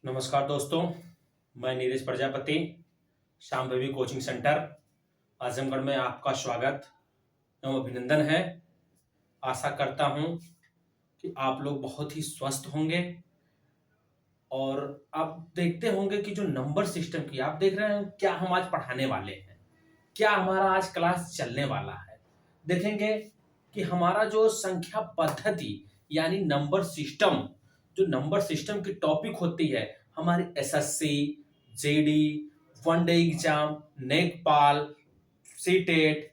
नमस्कार दोस्तों, मैं नीरज प्रजापति, शांभवी कोचिंग सेंटर आजमगढ़ में आपका स्वागत एवं अभिनंदन है। आशा करता हूं कि आप लोग बहुत ही स्वस्थ होंगे और आप देखते होंगे कि जो नंबर सिस्टम की आप देख रहे हैं क्या हम आज पढ़ाने वाले हैं, क्या हमारा आज क्लास चलने वाला है। देखेंगे कि हमारा जो संख्या पद्धति यानी नंबर सिस्टम, जो नंबर सिस्टम की टॉपिक होती है हमारी एसएससी, जेडी, वनडे एग्जाम, नेकपाल, CTET,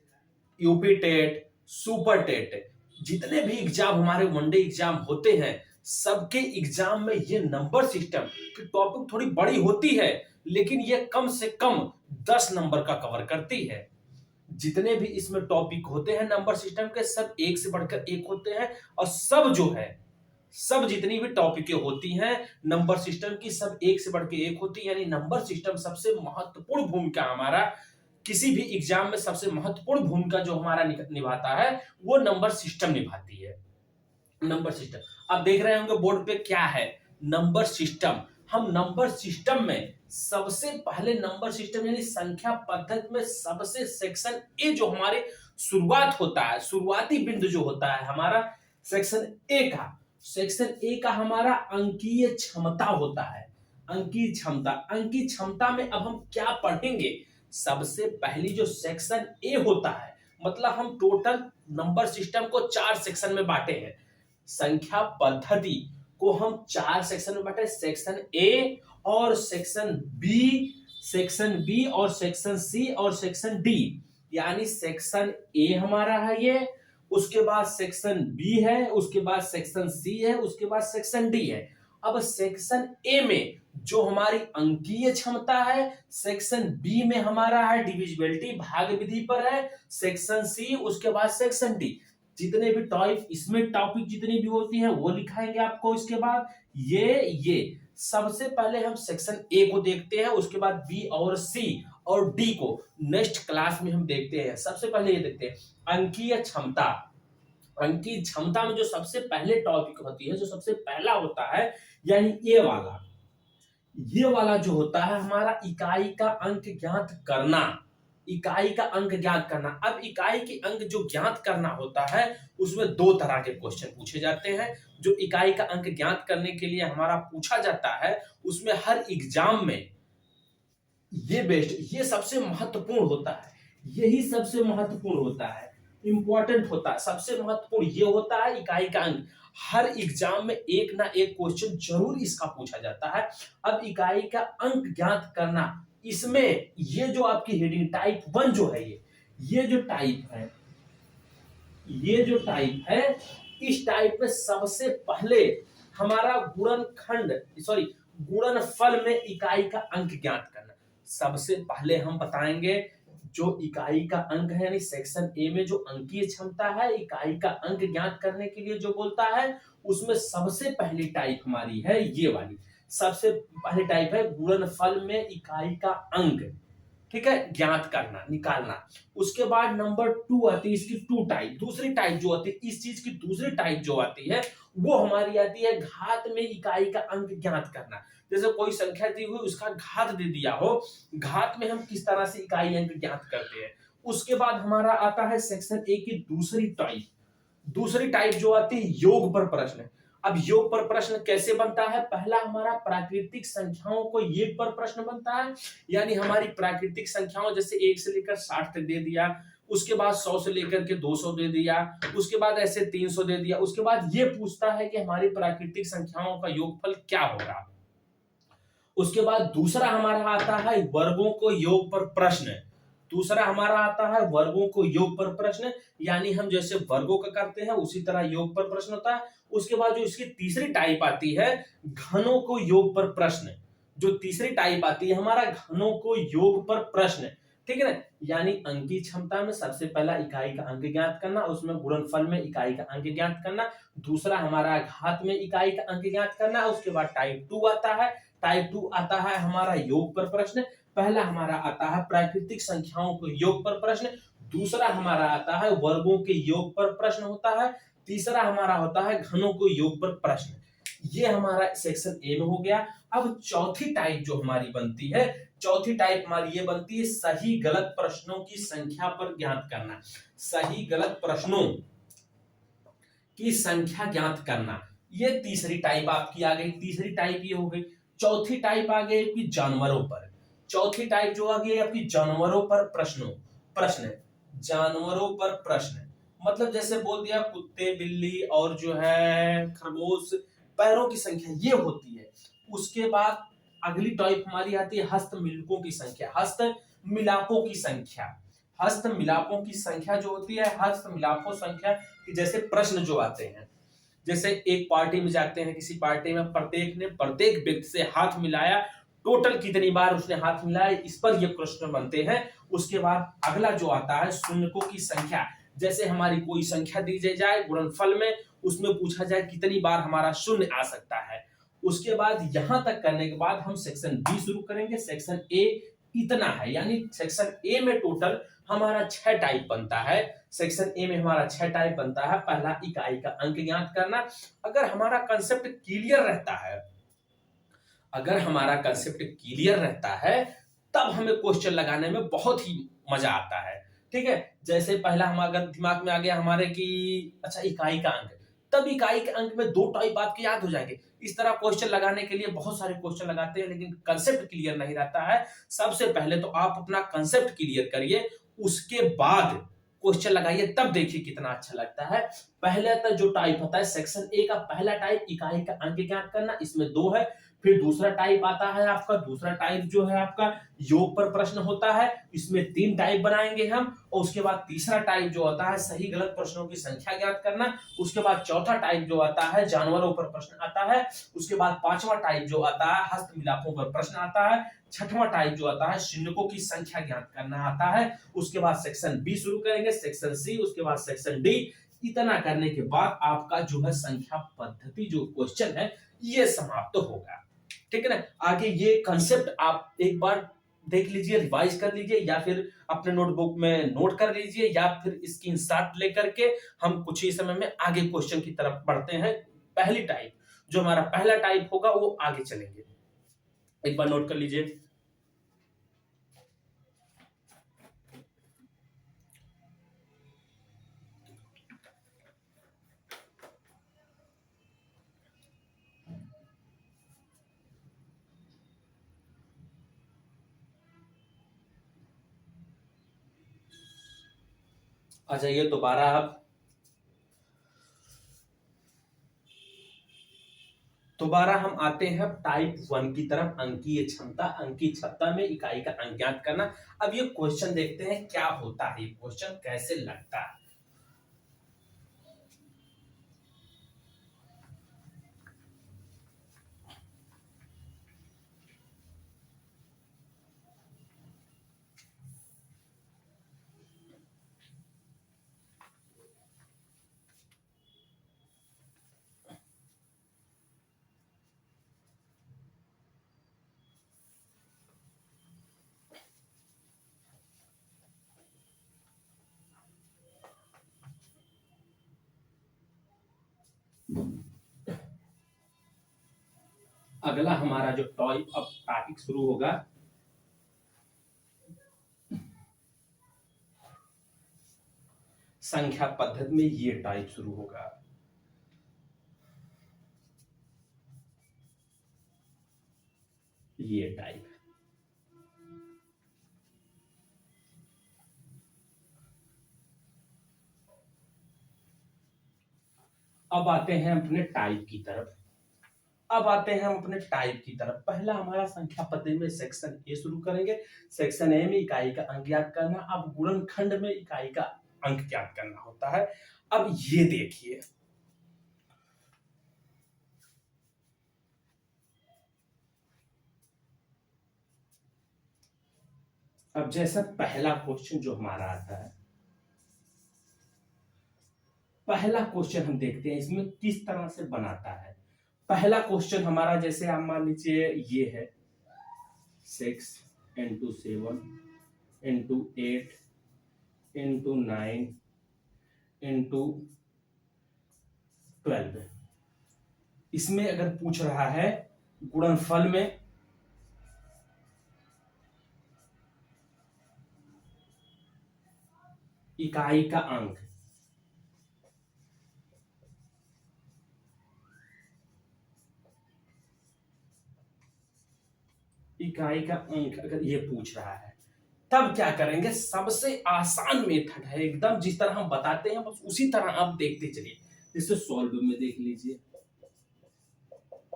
UP TET, super TET, जितने भी एग्जाम हमारे वनडे एग्जाम होते हैं सबके एग्जाम में ये नंबर सिस्टम की टॉपिक थोड़ी बड़ी होती है, लेकिन ये कम से कम 10 नंबर का कवर करती है। जितने भी इसमें टॉपिक होते हैं नंबर सिस्टम के सब एक से बढ़कर एक होते हैं और सब जो है सब जितनी भी टॉपिकें होती हैं नंबर सिस्टम की सब एक से बढ़ के एक होती है। यानी नंबर सिस्टम सबसे महत्वपूर्ण भूमिका हमारा किसी भी एग्जाम में सबसे महत्वपूर्ण भूमिका जो हमारा निभाता है वो नंबर सिस्टम निभाती है। नंबर सिस्टम आप देख रहे होंगे बोर्ड पे क्या है, नंबर सिस्टम। हम नंबर सिस्टम में सबसे पहले नंबर सिस्टम यानी संख्या पद्धति में सबसे सेक्शन ए जो हमारे शुरुआत होता है, शुरुआती बिंदु जो होता है हमारा सेक्शन ए का, सेक्शन ए का हमारा अंकीय क्षमता होता है। अंकीय क्षमता, अंकीय क्षमता में अब हम क्या पढ़ेंगे, सबसे पहली जो सेक्शन ए होता है, मतलब हम टोटल नंबर सिस्टम को 4 सेक्शन में बांटे हैं। संख्या पद्धति को हम 4 सेक्शन में बांटे, सेक्शन ए और सेक्शन बी, सेक्शन बी और सेक्शन सी और सेक्शन डी। यानी सेक्शन ए हमारा है ये, उसके बाद सेक्शन बी है, उसके बाद सेक्शन सी है, उसके बाद सेक्शन डी है। अब सेक्शन ए में जो हमारी अंकीय क्षमता है, सेक्शन बी में हमारा है डिविजिबिलिटी, भाग विधि पर है, सेक्शन सी, उसके बाद सेक्शन डी। जितने भी टॉपिक इसमें टॉपिक जितनी भी होती हैं वो लिखाएंगे आपको। इसके बाद ये सबसे पहले हम सेक्शन ए को देखते हैं, उसके बाद बी और सी और डी को नेक्स्ट क्लास में हम देखते हैं। सबसे पहले ये देखते हैं अंकीय क्षमता। अंकीय क्षमता में जो सबसे पहले टॉपिक होती है, जो सबसे पहला होता है यानी ये वाला जो होता है हमारा इकाई का अंक ज्ञात करना। इकाई का अंक ज्ञात करना। अब इकाई के अंक जो ज्ञात करना होता है उसमें 2 तरह के क्वेश्चन पूछे जाते हैं। जो इकाई का अंक ज्ञात करने के लिए हमारा पूछा जाता है उसमें हर एग्जाम में ये बेस्ट, ये सबसे महत्वपूर्ण होता है, यही सबसे महत्वपूर्ण होता है, इंपॉर्टेंट होता है। सबसे महत्वपूर्ण ये होता है इकाई का अंक। हर एग्जाम में एक ना एक क्वेश्चन जरूर इसका पूछा जाता है। अब इकाई का अंक ज्ञात करना, इसमें ये जो आपकी हेडिंग टाइप 1 जो है, ये जो टाइप है, ये जो टाइप है, इस टाइप में सबसे पहले हमारा गुणनफल में इकाई का अंक ज्ञात करना। सबसे पहले हम बताएंगे जो इकाई का अंक है यानी सेक्शन ए में जो अंकीय क्षमता है, इकाई का अंक ज्ञात करने के लिए जो बोलता है, उसमें सबसे पहली टाइप हमारी है ये वाली। सबसे पहली टाइप है गुणनफल में इकाई का अंक, ठीक है, ज्ञात करना, निकालना। उसके बाद नंबर 2 आती है इसकी 2 टाइप। दूसरी टाइप जो आती है इस चीज की, दूसरी टाइप जो आती है वो हमारी आती है घात में इकाई का अंक ज्ञात करना। जैसे कोई संख्या दी हुई उसका घात दे दिया हो, घात में हम किस तरह से इकाई अंक ज्ञात करते हैं। उसके बाद हमारा आता है सेक्शन ए की दूसरी टाइप। दूसरी टाइप जो आती है योग पर प्रश्न। अब योग पर प्रश्न कैसे बनता है, पहला हमारा प्राकृतिक संख्याओं को योग पर प्रश्न बनता है, यानी हमारी प्राकृतिक संख्याओं जैसे 1 से लेकर 60 तक दे दिया, उसके बाद 100 से लेकर के 200 दे दिया, उसके बाद ऐसे 300 दे दिया। उसके बाद ये पूछता है कि हमारी प्राकृतिक संख्याओं का योगफल क्या होगा। उसके बाद दूसरा हमारा आता है वर्गों को योग पर प्रश्न। दूसरा हमारा आता है वर्गों को योग पर प्रश्न, यानी हम जैसे वर्गों का करते हैं उसी तरह योग पर प्रश्न होता है। उसके बाद जो इसकी तीसरी टाइप आती है घनों को योग पर प्रश्न। जो तीसरी टाइप आती है हमारा घनों को योग पर प्रश्न, ठीक है ना। यानी अंकीय क्षमता में सबसे पहला इकाई का अंक ज्ञात करना, उसमें गुणनफल में इकाई का अंक ज्ञात करना, दूसरा हमारा घात में इकाई का अंक ज्ञात करना। उसके बाद टाइप 2 आता है, टाइप 2 आता है हमारा योग पर प्रश्न। पहला हमारा आता है प्राकृतिक संख्याओं को योग पर प्रश्न, दूसरा हमारा आता है वर्गों के योग पर प्रश्न होता है, तीसरा हमारा होता है घनों को योग पर प्रश्न। ये हमारा सेक्शन ए में हो गया। अब चौथी टाइप जो हमारी बनती है, चौथी टाइप हमारी ये बनती है सही गलत प्रश्नों की संख्या पर ज्ञात करना। सही गलत प्रश्नों की संख्या ज्ञात करना, ये तीसरी टाइप आपकी आ गई। तीसरी टाइप ये हो गई। चौथी टाइप आ गई आपकी जानवरों पर। चौथी टाइप जो आ गई आपकी जानवरों पर प्रश्न जानवरों पर प्रश्न, मतलब जैसे बोल दिया कुत्ते बिल्ली और जो है खरगोश, पैरों की संख्या ये होती है। उसके बाद अगली टाइप हमारी आती है हस्त मिलकों की संख्या। हस्त मिलापों की संख्या, हस्त मिलापों की संख्या जो होती है, हस्त मिलापों संख्या कि जैसे प्रश्न जो आते हैं, जैसे एक पार्टी में जाते हैं, किसी पार्टी में प्रत्येक ने प्रत्येक व्यक्ति से हाथ मिलाया, टोटल कितनी बार उसने हाथ मिलाया, इस पर ये प्रश्न बनते हैं। उसके बाद अगला जो आता है शून्यकों की संख्या, जैसे हमारी कोई संख्या दी जाए गुणनफल में, उसमें पूछा जाए कितनी बार हमारा शून्य आ सकता है। उसके बाद यहां तक करने के बाद हम सेक्शन बी शुरू करेंगे। सेक्शन ए इतना है, यानी सेक्शन ए में टोटल हमारा 6 टाइप बनता है। सेक्शन ए में हमारा 6 टाइप बनता है। पहला इकाई का अंक ज्ञात करना। अगर हमारा कंसेप्ट क्लियर रहता है, अगर हमारा कंसेप्ट क्लियर रहता है, तब हमें क्वेश्चन लगाने में बहुत ही मजा आता है। ठीक है, जैसे पहला हम अगर दिमाग में आ गया हमारे कि अच्छा इकाई का अंक, तब इकाई के अंक में 2 टाइप आपके याद हो जाएंगे। इस तरह क्वेश्चन लगाने के लिए बहुत सारे क्वेश्चन लगाते हैं, लेकिन कंसेप्ट क्लियर नहीं रहता है। सबसे पहले तो आप अपना कंसेप्ट क्लियर करिए, उसके बाद क्वेश्चन लगाइए, तब देखिए कितना अच्छा लगता है। पहले तो जो टाइप होता है सेक्शन ए का पहला टाइप इकाई का अंक ज्ञात करना, इसमें 2 है। फिर दूसरा टाइप आता है आपका, दूसरा टाइप जो है आपका योग पर प्रश्न होता है, इसमें 3 टाइप बनाएंगे हम। और उसके बाद तीसरा टाइप जो होता है सही गलत प्रश्नों की संख्या ज्ञात करना। उसके बाद चौथा टाइप जो आता है जानवरों पर प्रश्न आता है। उसके बाद पांचवा टाइप जो आता है हस्त मिलापों पर प्रश्न आता है। छठवां टाइप जो आता है शून्यकों की संख्या ज्ञात करना आता है। उसके बाद सेक्शन बी शुरू करेंगे, सेक्शन सी, उसके बाद सेक्शन डी। इतना करने के बाद आपका जो है संख्या पद्धति जो क्वेश्चन है ये समाप्त तो होगा। ठीक है ना। आगे ये कंसेप्ट आप एक बार देख लीजिए, रिवाइज कर लीजिए, या फिर अपने नोटबुक में नोट कर लीजिए, या फिर स्क्रीनशॉट लेकर के हम कुछ ही समय में आगे क्वेश्चन की तरफ बढ़ते हैं। पहली टाइप जो हमारा पहला टाइप होगा वो आगे चलेंगे, एक बार नोट कर लीजिए। आ जाइए दोबारा आप, दोबारा हम आते हैं टाइप 1 की तरफ, अंकीय क्षमता। अंकीय क्षमता में इकाई का अंक ज्ञात करना। अब ये क्वेश्चन देखते हैं क्या होता है, ये क्वेश्चन कैसे लगता है। अगला हमारा जो टॉपिक शुरू होगा, संख्या पद्धति में ये टाइप शुरू होगा। ये टाइप अब आते हैं अपने टाइप की तरफ। अब आते हैं हम अपने टाइप की तरफ। पहला हमारा संख्या पद्धति में सेक्शन ए शुरू करेंगे। सेक्शन ए में इकाई का अंक ज्ञात करना। अब गुणनखंड में इकाई का अंक ज्ञात करना होता है। अब ये देखिए, अब जैसा पहला क्वेश्चन जो हमारा आता है, पहला क्वेश्चन हम देखते हैं इसमें किस तरह से बनाता है। पहला क्वेश्चन हमारा जैसे आप मान लीजिए ये है 6 into 7 into 8 into 9 into 12। इसमें अगर पूछ रहा है गुणनफल में इकाई का अंक, इकाई का अंक अगर ये पूछ रहा है, तब क्या करेंगे? सबसे आसान मेथड है एकदम, जिस तरह हम बताते हैं बस उसी तरह आप देखते चलिए। जैसे सॉल्व में देख लीजिए,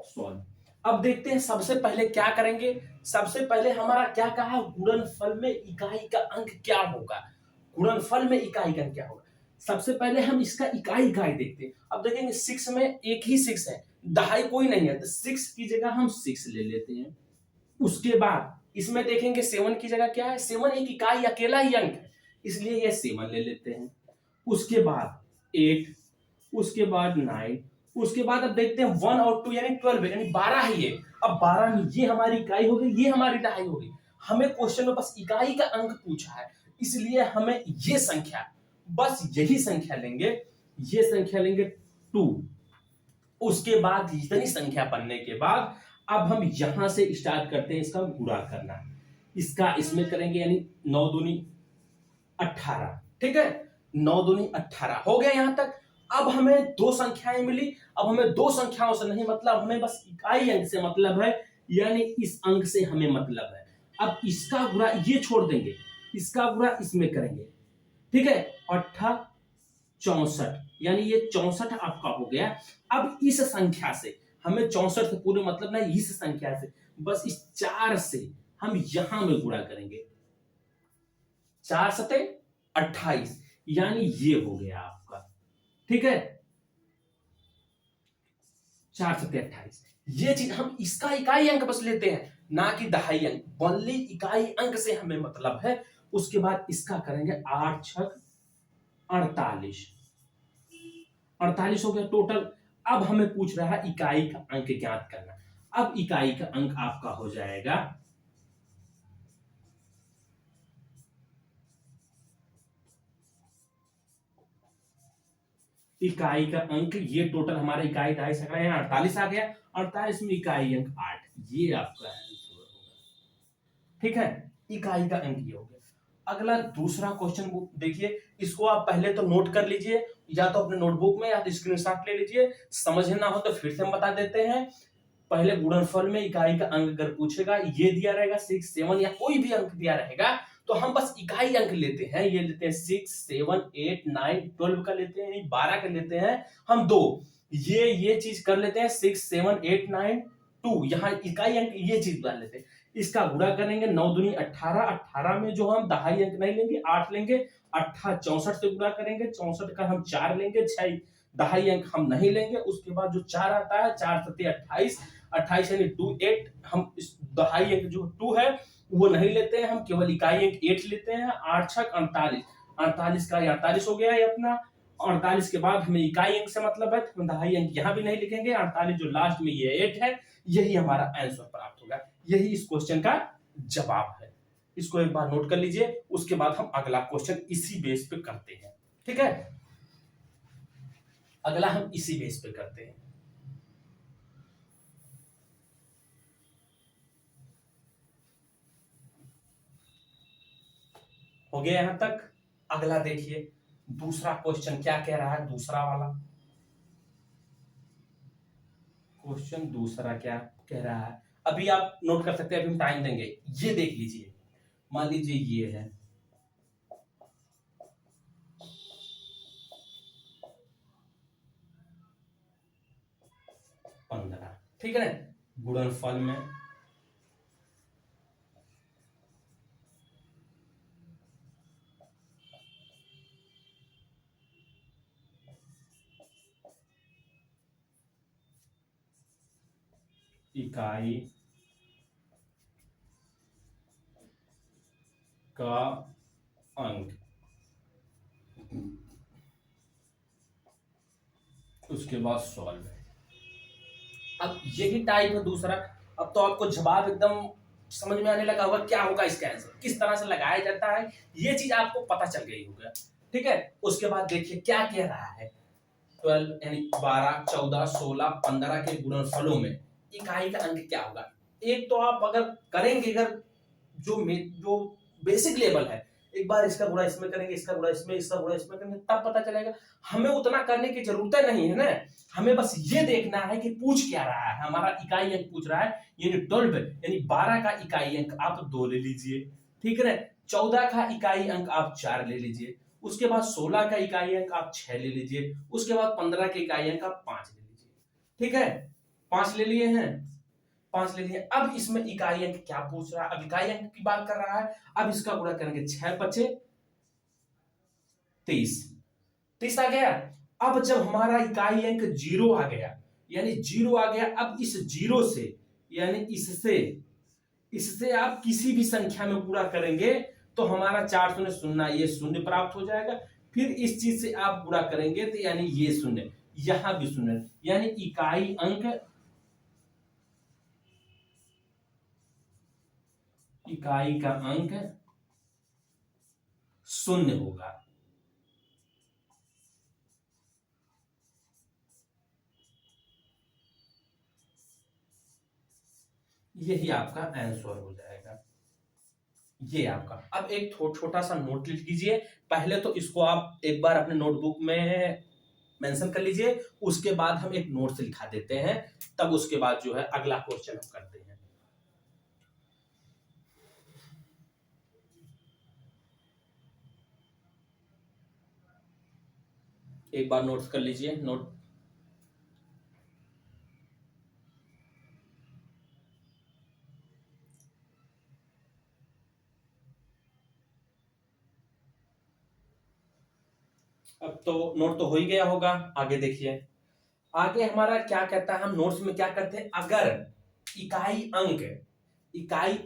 सॉल्व। अब देखते हैं सबसे पहले क्या करेंगे। सबसे पहले हमारा क्या कहा, गुणनफल में इकाई का अंक क्या होगा। गुणनफल में इकाई का अंक क्या होगा, सबसे पहले हम इसका इकाई देखते हैं। अब देखेंगे 6 में एक ही 6 है, दहाई कोई नहीं है, तो 6 की जगह हम 6 ले लेते हैं। उसके बाद इसमें देखेंगे 7 की जगह क्या है, 7 एक इकाई अकेला ही अंक है, इसलिए ये 7 ले लेते हैं। उसके बाद 8, उसके बाद 9, उसके बाद अब देखते हैं 1 और 2 यानी 12 यानी 12 ही है। अब 12 में ये हमारी इकाई हो गई, ये हमारी दहाई हो गई। हमें क्वेश्चन में बस इकाई का अंक पूछा है, इसलिए हमें ये संख्या, बस यही संख्या लेंगे, ये संख्या लेंगे 2। उसके बाद इतनी संख्या बनने के बाद अब हम यहां से स्टार्ट करते हैं इसका गुणा करना। इसका इसमें करेंगे यानी 9 दूनी 18, ठीक है, 9 दूनी 18 हो गया यहां तक। अब हमें दो संख्याएं मिली, अब हमें दो संख्याओं से नहीं मतलब, हमें बस इकाई अंक से मतलब है, यानी इस अंक से हमें मतलब है। अब इसका गुणा ये छोड़ देंगे, इसका गुणा इसमें करेंगे, ठीक है, 8 64 यानी ये 64 आपका हो गया। अब इस संख्या से हमें 64 से पूरे मतलब नहीं, इस संख्या से बस इस 4 से हम यहां में गुणा करेंगे, 4 सते 28 यानी ये हो गया आपका, ठीक है, 4 सते 28। ये चीज हम इसका इकाई अंक बस लेते हैं, ना कि दहाई अंक, बल्कि इकाई अंक से हमें मतलब है। उसके बाद इसका करेंगे 8 छक 48, 48 हो गया टोटल। अब हमें पूछ रहा है इकाई का अंक ज्ञात करना। अब इकाई का अंक आपका हो जाएगा, इकाई का अंक ये टोटल हमारा इकाई ढाई सका है 48 आ गया, 48 में इकाई अंक 8, ये आपका आंसर होगा, ठीक है, इकाई का अंक ये हो गया। अगला दूसरा क्वेश्चन देखिए, इसको आप पहले तो नोट कर लीजिए, या तो अपने नोटबुक में या तो स्क्रीनशॉट ले लीजिए, समझना हो तो फिर से हम बता देते हैं। पहले गुणनफल में इकाई का अंक अगर पूछेगा, ये दिया रहेगा 6 7 या कोई भी अंक दिया रहेगा, तो हम बस इकाई अंक लेते हैं। ये लेते हैं 6 7 8 9 12 का लेते हैं, 12 का लेते हैं हम दो, ये चीज कर लेते हैं 6 7 8 9 2, यहाँ इकाई अंक ये चीज डाल लेते हैं। इसका गुणा करेंगे 9 दूनी 18, 18 में जो हम दहाई अंक नहीं लेंगे 8 लेंगे, 8 64 से गुणा करेंगे, 64 का हम 4 लेंगे, 6 दहाई अंक हम नहीं लेंगे। उसके बाद जो 4 आता है 4 सत्ते 28, 28 यानी 2 8, हम इस दहाई अंक जो 2 है वो नहीं लेते हैं, हम केवल इकाई अंक 8 लेते हैं। 8 छक 48, 48 का 48 हो गया है अपना। 48 के बाद हमें इकाई अंक से मतलब है, तो हम दहाई अंक यहाँ भी नहीं लिखेंगे, 48 जो लास्ट में ये 8 है, यही हमारा आंसर प्राप्त होगा। यही इस क्वेश्चन का जवाब है। इसको एक बार नोट कर लीजिए, उसके बाद हम अगला क्वेश्चन इसी बेस पे करते हैं, ठीक है, अगला हम इसी बेस पे करते हैं। हो गया यहां तक। अगला देखिए, दूसरा क्वेश्चन क्या कह रहा है, दूसरा वाला क्वेश्चन दूसरा क्या कह रहा है, अभी आप नोट कर सकते हैं, अभी हम टाइम देंगे। ये देख लीजिए, मान लीजिए ये है 15, ठीक है ना, गुणनफल में इकाई का अंक, उसके बाद सॉल्व है। अब यही टाइप है दूसरा। अब तो आपको जवाब एकदम समझ में आने लगा होगा, क्या होगा इसका आंसर, किस तरह से लगाया जाता है, ये चीज आपको पता चल गई होगा, ठीक है। उसके बाद देखिए क्या कह रहा है, 12 यानी 12, 14, 16, 15 के गुणनफलों में इकाई का अंक क्या होगा। एक तो आप अगर करेंगे, अगर जो बेसिक लेवल है, एक बार इसका गुणा इसमें करेंगे, इसका गुणा इसमें, इसका गुणा इसमें करेंगे, तब पता चलेगा। हमें उतना करने की जरूरत नहीं है ना, हमें बस ये देखना है कि पूछ क्या रहा है। हमारा इकाई अंक पूछ रहा है, यानी 12 यानी 12 का इकाई अंक आप 2 ले लीजिए, ठीक है ना। 14 का इकाई अंक आप 4 ले लीजिए, उसके बाद 16 का इकाई अंक आप 6 ले लीजिए, उसके बाद 15 के इकाई अंक आप 5 ले लीजिए, ठीक है। 5 ले लिए हैं, 5 ले लिए। अब इसमें इकाई अंक क्या पूछ रहा है, अब इकाई अंक की बात कर रहा है। अब इसका गुणा करेंगे, 6 बचे 30, 30 आ गया। अब जब हमारा इकाई अंक 0 आ गया, यानी 0 आ गया, अब इस 0 से यानी इससे आप किसी भी संख्या में पूरा करेंगे तो हमारा 4 शून्य शून्य, ये शून्य प्राप्त हो जाएगा। फिर इस चीज से आप गुणा करेंगे तो यानी ये शून्य, यहां भी शून्य, यानी इकाई का अंक 0 होगा। यही आपका आंसर हो जाएगा, ये आपका। अब एक छोटा सा नोट लिख लीजिए। पहले तो इसको आप एक बार अपने नोटबुक में मेंशन कर लीजिए, उसके बाद हम एक नोट से लिखा देते हैं, तब उसके बाद जो है अगला क्वेश्चन हम करते हैं। एक बार नोट्स कर लीजिए, नोट। अब तो नोट तो हो ही गया होगा, आगे देखिए। आगे हमारा क्या कहता है, हम नोट्स में क्या करते हैं, अगर इकाई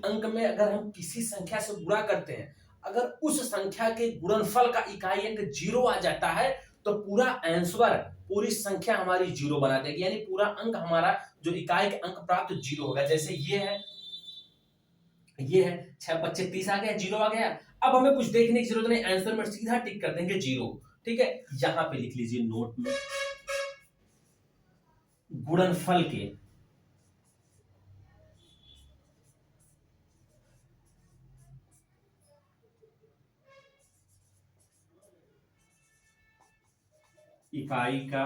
अंक में अगर हम किसी संख्या से गुणा करते हैं, अगर उस संख्या के गुणनफल का इकाई अंक 0 आ जाता है तो पूरा आंसर, पूरी संख्या हमारी 0 बना देगी, यानी पूरा अंक हमारा जो इकाई का अंक प्राप्त 0 होगा। जैसे ये है 6 25 30 आ गया, 0 आ गया। अब हमें कुछ देखने की जरूरत नहीं, आंसर में सीधा टिक कर देंगे 0, ठीक है। यहां पे लिख लीजिए नोट में, गुणनफल के इकाई का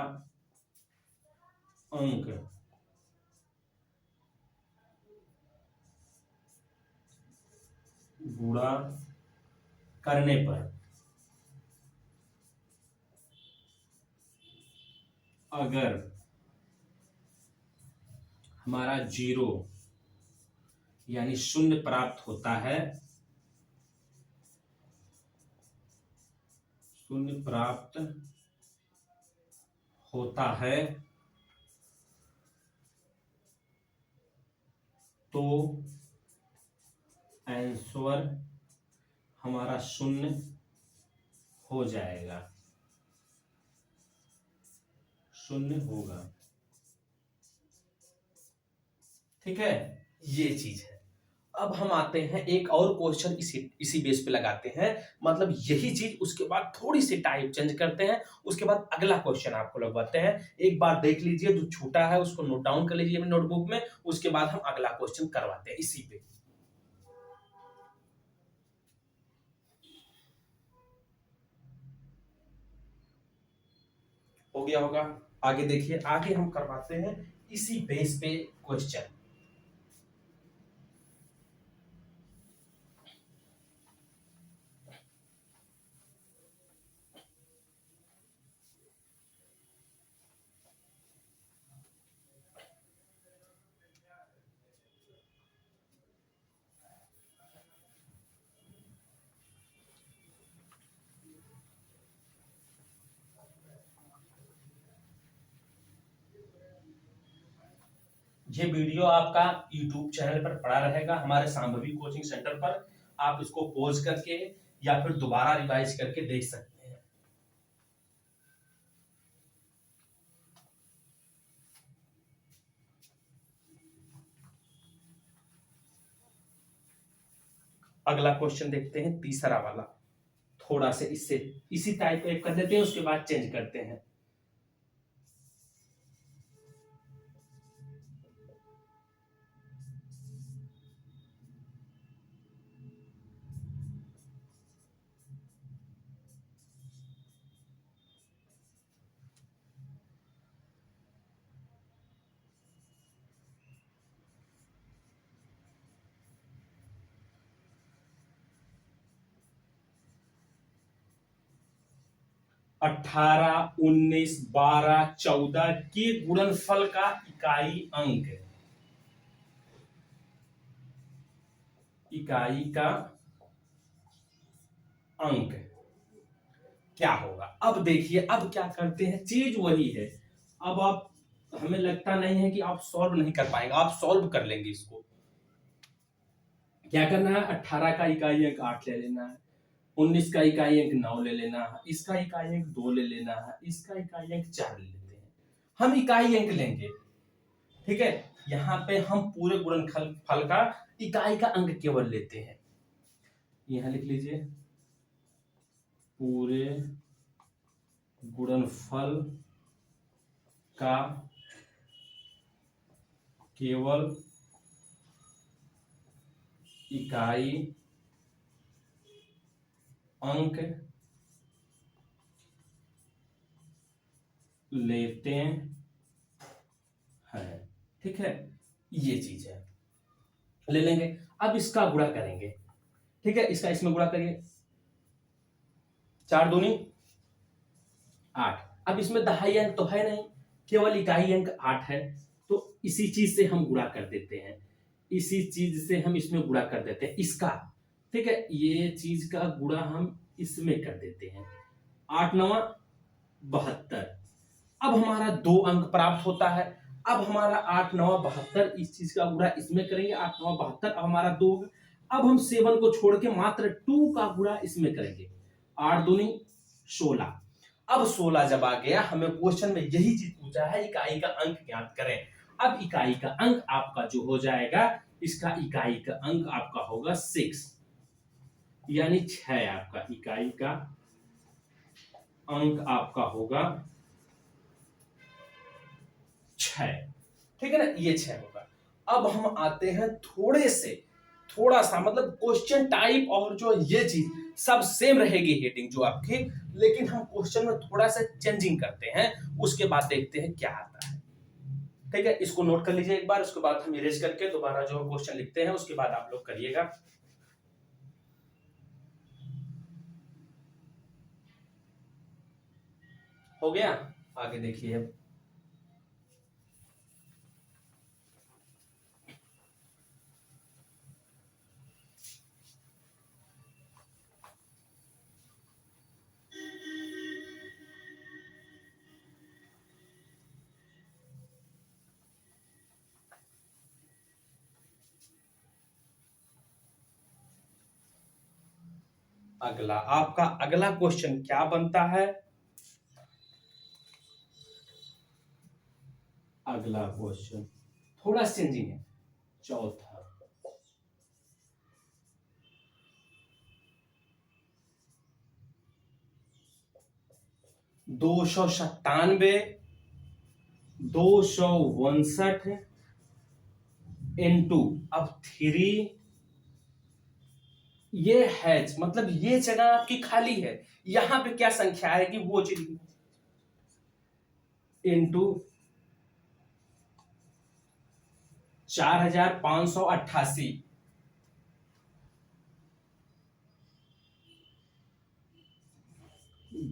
अंक गुणा करने पर अगर हमारा 0 यानी 0 प्राप्त होता है, 0 प्राप्त होता है तो आंसर हमारा 0 हो जाएगा, 0 होगा, ठीक है। ये चीज है। अब हम आते हैं एक और क्वेश्चन इसी बेस पे लगाते हैं, मतलब यही चीज, उसके बाद थोड़ी सी टाइप चेंज करते हैं, उसके बाद अगला क्वेश्चन आपको लगवाते हैं। एक बार देख लीजिए, जो छूटा है उसको नोट डाउन कर लीजिए अपने नोटबुक में, उसके बाद हम अगला क्वेश्चन करवाते हैं इसी पे। हो गया होगा, आगे देखिए, आगे हम करवाते हैं इसी बेस पे क्वेश्चन। ये वीडियो आपका YouTube चैनल पर पड़ा रहेगा, हमारे सांभवी कोचिंग सेंटर पर। आप इसको पॉज करके या फिर दोबारा रिवाइज करके देख सकते हैं। अगला क्वेश्चन देखते हैं, तीसरा वाला। थोड़ा से इससे इसी टाइप का कर देते हैं, उसके बाद चेंज करते हैं। 18, 19, 12, 14 के गुणनफल का इकाई अंक, इकाई का अंक क्या होगा। अब देखिए, अब क्या करते हैं, चीज वही है। अब आप, हमें लगता नहीं है कि आप सॉल्व नहीं कर पाएंगे, आप सॉल्व कर लेंगे। इसको क्या करना है, 18 का इकाई अंक 8 ले लेना है, 19 का इकाई अंक 9 ले लेना है, इसका इकाई अंक 2 ले लेना है, इसका इकाई अंक 4 ले लेते हैं। हम इकाई अंक लेंगे, ठीक है। यहाँ पे हम पूरे गुणनफल का इकाई का अंक केवल लेते हैं। यहां लिख लीजिए, पूरे गुणनफल का केवल इकाई अंक लेते हैं, ठीक है। ये चीज है, ले लेंगे। अब इसका गुणा करेंगे, ठीक है, इसका इसमें गुणा करिए, 4 दूनी 8। अब इसमें दहाई अंक तो है नहीं, केवल इकाई अंक 8 है, तो इसी चीज से हम गुणा कर देते हैं, इसी चीज से हम इसमें गुणा कर देते हैं इसका, ठीक है। ये चीज का गुणा हम इसमें कर देते हैं, 8 9 72। अब हमारा 2 अंक प्राप्त होता है। अब हमारा 8 9 72, इस चीज का गुणा इसमें करेंगे, 8 9 72, अब हमारा 2। अब हम 7 को छोड़ के मात्र 2 का गुणा इसमें करेंगे, 8 दूनी 16। अब 16 जब आ गया, हमें क्वेश्चन में यही चीज पूछा है, इकाई का अंक ज्ञात करें। अब इकाई का अंक आपका जो हो जाएगा, इसका इकाई का अंक आपका होगा 6, यानी 6 आपका इकाई का अंक आपका होगा 6, ठीक है ना, ये 6 होगा। अब हम आते हैं थोड़ा सा मतलब क्वेश्चन टाइप और जो ये चीज सब सेम रहेगी हेडिंग जो आपकी, लेकिन हम क्वेश्चन में थोड़ा सा चेंजिंग करते हैं, उसके बाद देखते हैं क्या आता है, ठीक है। इसको नोट कर लीजिए एक बार, उसके बाद हम इरेज करके दोबारा जो क्वेश्चन लिखते हैं उसके बाद आप लोग करिएगा। हो गया, आगे देखिए। अगला आपका अगला क्वेश्चन क्या बनता है, अगला क्वेश्चन थोड़ा चेंजिंग है, चौथा। 297 259 इंटू, अब 3, ये है मतलब ये जगह आपकी खाली है, यहां पे क्या संख्या आएगी वो चीज, इंटू 4588,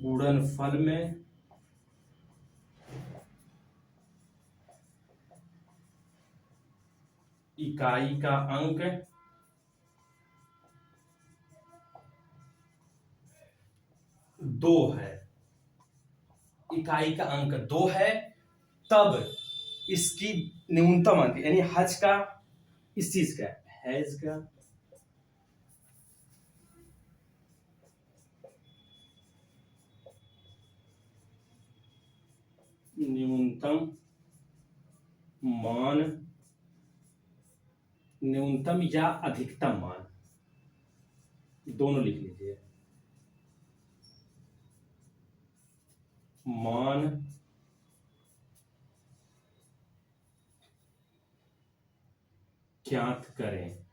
गुणनफल में इकाई का अंक 2 है, इकाई का अंक 2 है, तब इसकी न्यूनतम अंक यानी हज का, इस चीज का हैज का न्यूनतम मान, न्यूनतम या अधिकतम मान दोनों लिख लीजिए, मान ज्ञात करें,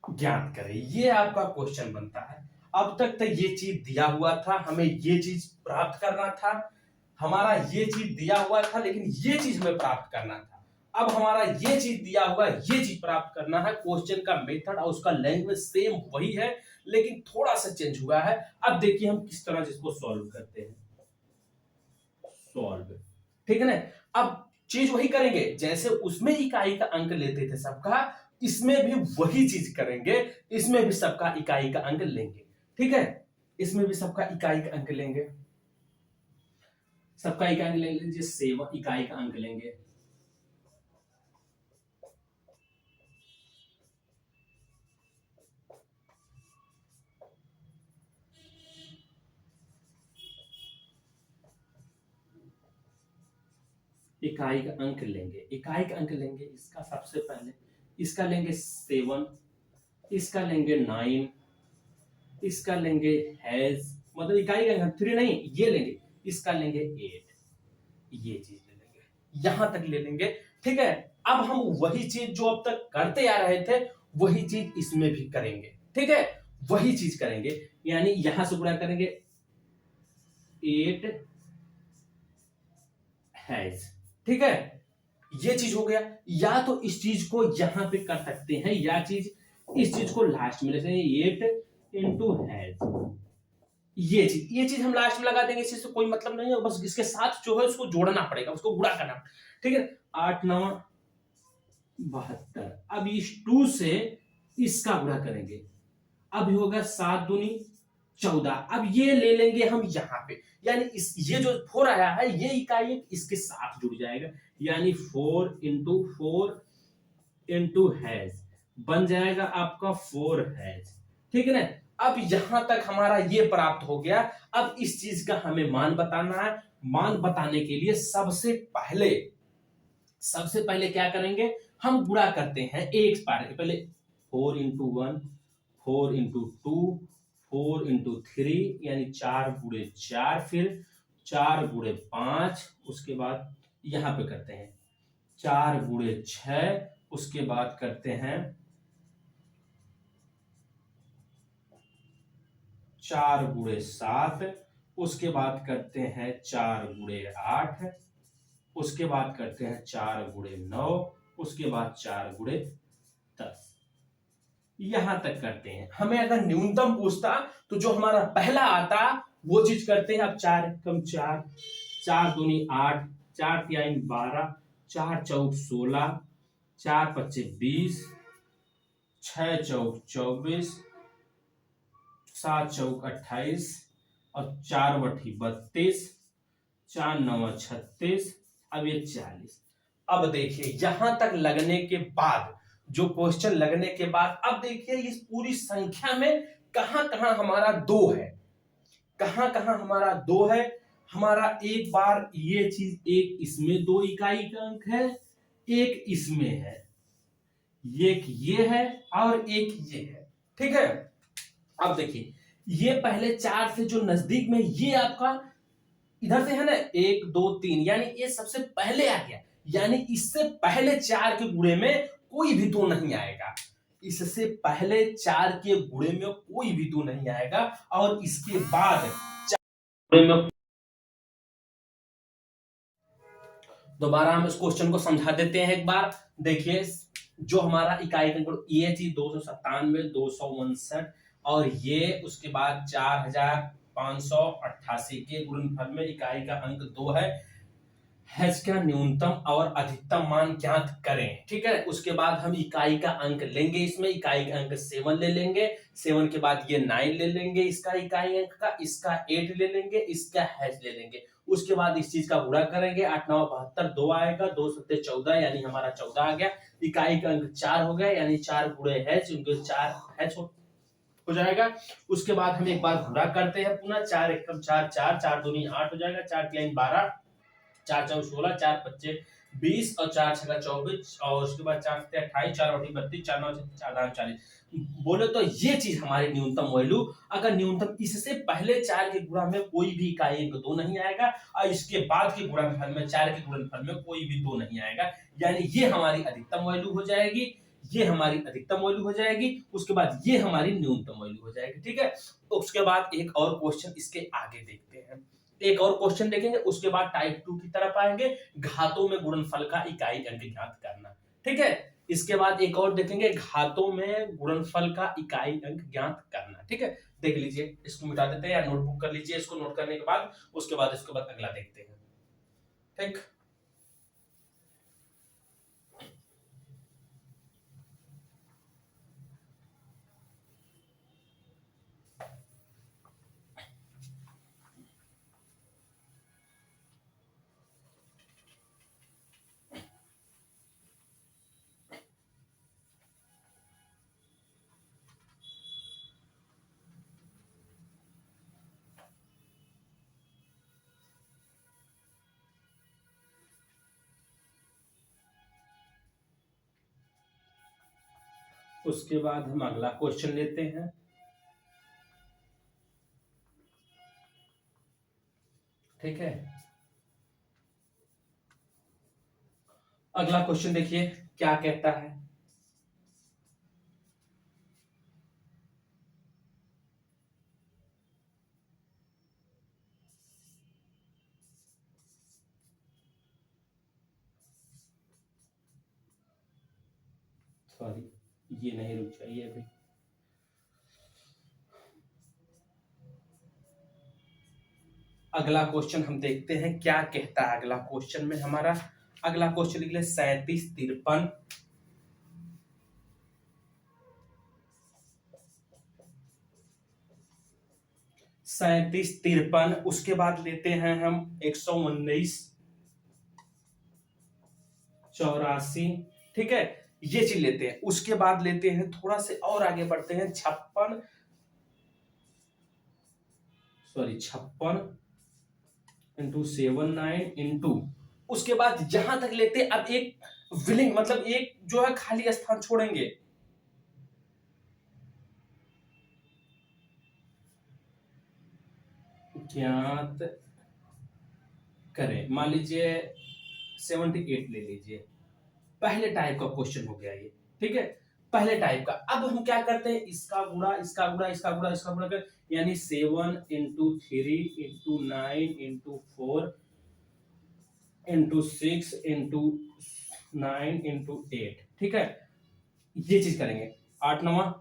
ज्ञात करें, ये आपका क्वेश्चन बनता है। अब तक तो ये चीज दिया हुआ था, हमें ये चीज प्राप्त करना था, हमारा ये चीज दिया हुआ था, लेकिन ये चीज हमें प्राप्त करना था। अब हमारा ये चीज दिया हुआ है, ये चीज प्राप्त करना है। क्वेश्चन का मेथड और उसका लैंग्वेज सेम वही है, लेकिन थोड़ा सा चेंज हुआ है। अब देखिए हम किस तरह से इसको सॉल्व करते हैं। सॉल्व, ठीक है ना। अब चीज वही करेंगे जैसे उसमें इकाई का अंक लेते थे सबका, इसमें भी वही चीज करेंगे। इसमें भी सबका इकाई का अंक लेंगे, ठीक है। इसमें भी सबका इकाई का अंक लेंगे, सबका इकाई ले लीजिए 7 इकाई का अंक लेंगे। इकाई का अंक लेंगे, इकाई का अंक लेंगे। इसका सबसे पहले इसका लेंगे 7, इसका लेंगे 9, इसका लेंगे हैज, मतलब इकाई का अंक 3 नहीं, ये लेंगे। इसका लेंगे 8, ये चीज ले लेंगे, यहां तक ले लेंगे, ठीक है। अब हम वही चीज जो अब तक करते आ रहे थे वही चीज इसमें भी करेंगे, ठीक है। वही चीज करेंगे, यानी यहां से गुणा करेंगे 8 हैज, ठीक है। ये चीज हो गया। या तो इस चीज को यहां पे कर सकते हैं, या चीज इस चीज को लास्ट में ले सकते हैं, 8 इंटू हैज। ये चीज हम लास्ट में लगा देंगे, इससे कोई मतलब नहीं है, बस इसके साथ जो है उसको जोड़ना पड़ेगा, उसको गुणा करना, ठीक है। 8 9 72। अब इस 2 से इसका गुणा करेंगे, अब होगा 7 दूनी 14। अब ये ले लेंगे हम यहाँ पे, यानी इस ये जो 4 आया है ये इकाई इसके साथ जुड़ जाएगा, यानी 4 इंटू हैज बन जाएगा आपका 4 हैज, ठीक है ना। अब यहां तक हमारा ये प्राप्त हो गया। अब इस चीज का हमें मान बताना है। मान बताने के लिए सबसे पहले क्या करेंगे, हम गुणा करते हैं एक बार पहले। 4 इंटू 1, 4 इंटू 2, 4 इंटू 3, यानी 4 गुणे 4, फिर 4 गुणे 5, उसके बाद यहां पे करते हैं 4 गुणे 6, उसके बाद करते हैं 4 गुणे 7, उसके बाद करते हैं 4 गुणे 8, उसके बाद करते हैं 4 गुणे 9, उसके बाद 4 गुणे 10। यहां तक करते हैं। हमें अगर न्यूनतम पूछता तो जो हमारा पहला आता वो चीज करते हैं। अब 4 कम 4, 4 दूनी 8, 4 तिहाई 12, 4 चौक 16, 4 पच्चे 20, 6 चौक 24, 7 चौक 28 और 4 बठी 32, 4 9 36, अब ये 40। अब देखिए यहां तक लगने के बाद, जो क्वेश्चन लगने के बाद, अब देखिए इस पूरी संख्या में कहां कहां हमारा 2 है, कहां कहां हमारा 2 है। हमारा एक बार ये चीज, एक इसमें 2 इकाई का अंक है, एक इसमें है, एक ये है और एक ये है, ठीक है। अब देखिए ये पहले 4 से जो नजदीक में, ये आपका इधर से है ना 1 2 3, यानी ये सबसे पहले आ गया, यानी इससे पहले 4 के गुणे में कोई भी 2 नहीं आएगा। इससे पहले 4 के गुणे में कोई भी 2 नहीं आएगा, और इसके बाद 4 में। दोबारा हम इस क्वेश्चन को समझा देते हैं एक बार। देखिए जो हमारा इकाई का गुण ये चीज 297, 259 और ये उसके बाद 4588 के गुणनफल में इकाई का अंक 2 है। हैज का न्यूनतम और अधिकतम मान ज्ञात करें, ठीक है। उसके बाद हम इकाई का अंक लेंगे, इसमें इकाई का अंक 7 ले लेंगे, 7 के बाद ये 9 ले लेंगे इसका इकाई अंक का, इसका 8 ले लेंगे, इसका हैज ले लेंगे। उसके बाद इस चीज का गुणा करेंगे, 8 9 72, 2 आएगा, 2 7 14, यानी हमारा 14 आ गया। इकाई का अंक 4 हो गया, यानी 4 गुणे हैज, उनके 4 हैज हो जाएगा। उसके बाद हम एक बार गुणा करते हैं पुनः, 4 एकम 4 4, 4 दूनी 8 हो जाएगा, 4 तिहाई 12, 4 चौक 16, 4 पच्चे 20 और 4 छक्का 24, और उसके बाद 4 सत्ते 28, 4 बटी 32, 4 9 4 दाम 40। बोले तो ये चीज हमारी न्यूनतम वैल्यू। अगर न्यूनतम इससे पहले 4 के गुणा में कोई भी इकाई अंक 2 नहीं आएगा, और इसके बाद के गुणनफल में 4 के गुणनफल में कोई भी 2 नहीं आएगा, यानी ये हमारी अधिकतम वैल्यू हो जाएगी, ये हमारी अधिकतम वैल्यू हो जाएगी। उसके बाद ये हमारी न्यूनतम वैल्यू हो जाएगी, ठीक है। तो उसके बाद एक और क्वेश्चन इसके आगे देखते हैं, एक और क्वेश्चन देखेंगे, उसके बाद टाइप 2 की तरफ आएंगे, घातों में गुणनफल का इकाई अंक ज्ञात करना, ठीक है। इसके बाद एक और देखेंगे, घातों में गुणनफल का इकाई अंक ज्ञात करना। ठीक है, देख लीजिए, इसको मिटा देते हैं या नोटबुक कर लीजिए। इसको नोट करने के बाद उसके बाद अगला देखते हैं। ठीक, उसके बाद हम अगला क्वेश्चन लेते हैं। ठीक है, अगला क्वेश्चन देखिए क्या कहता है। सॉरी, ये नहीं, रुक जाइए अभी। अगला क्वेश्चन हम देखते हैं क्या कहता है। अगला क्वेश्चन में हमारा अगला क्वेश्चन लिख ले 3753 3753। उसके बाद लेते हैं हम 119 84। ठीक है, ये चीज लेते हैं। उसके बाद लेते हैं, थोड़ा से और आगे बढ़ते हैं, 56 इंटू 79 इंटू, उसके बाद जहां तक लेते हैं, अब एक विलिंग मतलब एक जो है खाली स्थान छोड़ेंगे। ज्ञात करें, मान लीजिए 78 ले लीजिए। पहले टाइप का क्वेश्चन हो गया ये। ठीक है, पहले टाइप का। अब हम क्या करते हैं, इसका गुणा इसका गुणा इसका गुणा इसका गुणा कर, यानी 7 into 3 into 9 into 4 into 6 into 9 into 8। ठीक है, ये चीज करेंगे। 8 9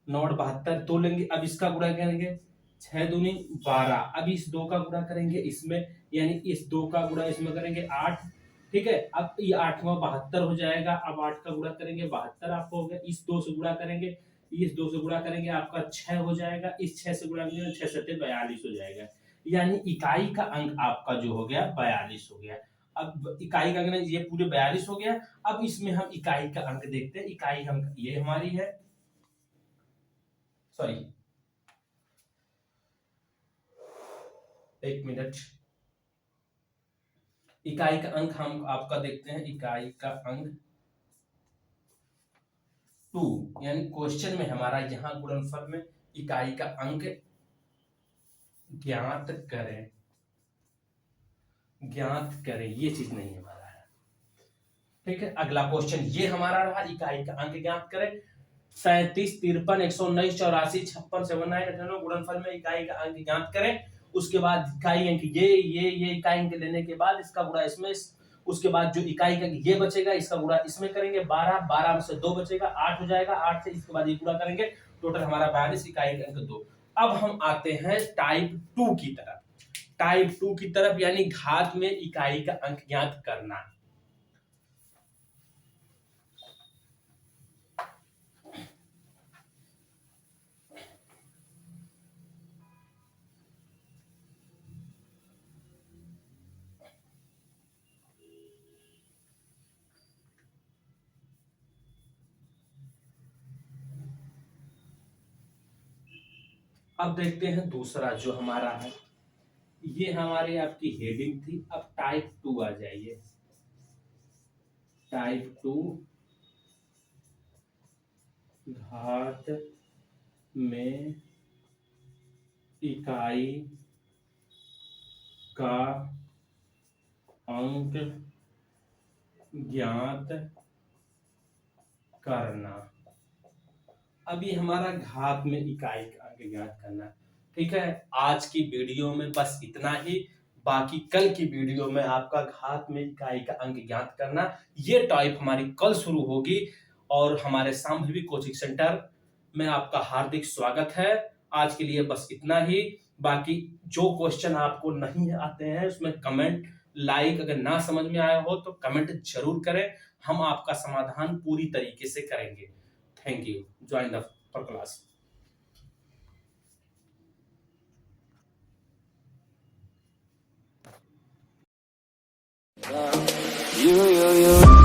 72 दो लेंगे। अब इसका गुणा करेंगे, 6 दूनी 12। अब इस दो का गुणा करेंगे इसमें, यानी इस दो का गुणा इसमें करेंगे 8। ठीक है, अब ये 8वां 72 हो जाएगा। अब 8 का गुणा करेंगे 72 आपका हो गया। इस 2 से गुणा करेंगे, इस 2 से गुणा करेंगे आपका 6 हो जाएगा। इस 6 से गुणा करेंगे 6 7 42 हो जाएगा। यानी इकाई का अंक आपका जो हो गया 42 हो गया। अब इकाई का अंक ये पूरे 42 हो गया। अब इसमें हम इकाई का अंक देखते हैं। इकाई अंक ये हमारी है, सॉरी एक मिनट, इकाई का अंक हम आपका देखते हैं। इकाई का अंक 2, यानी क्वेश्चन में हमारा यहाँ गुणनफल में इकाई का अंक ज्ञात करें, ज्ञात करें, ये चीज नहीं हमारा है। ठीक है, अगला क्वेश्चन ये हमारा रहा, इकाई का अंक ज्ञात करें। 37 53 119 84 56 79 गुणनफल में इकाई का अंक ज्ञात करें। उसके बाद इकाई अंक ये इकाई अंक लेने के बाद इसका गुणा इसमें, उसके बाद जो इकाई का ये बचेगा इसका गुणा इसमें करेंगे। 12 12 में से 2 बचेगा, 8 हो जाएगा। 8 से इसके बाद ये गुणा करेंगे, टोटल हमारा 42, इकाई का अंक 2। अब हम आते हैं टाइप 2 की तरफ। टाइप 2 की तरफ यानी घात में इकाई का अंक ज्ञात करना। अब देखते हैं दूसरा जो हमारा है, ये हमारी आपकी हेडिंग थी। अब टाइप 2 आ जाइए। टाइप 2 घात में इकाई का अंक ज्ञात करना। अभी हमारा घात में इकाई का अंक ज्ञात करना। ठीक है, आज की वीडियो में बस इतना ही। बाकी कल की वीडियो में आपका घात में इकाई का अंक ज्ञात करना, ये टाइप हमारी कल शुरू होगी। और हमारे शांभवी कोचिंग सेंटर में आपका हार्दिक स्वागत है। आज के लिए बस इतना ही। बाकी जो क्वेश्चन आपको नहीं आते हैं उसमें कमेंट लाइक, अगर ना समझ में आया हो तो कमेंट जरूर करें, हम आपका समाधान पूरी तरीके से करेंगे। Thank you. Join the for class. You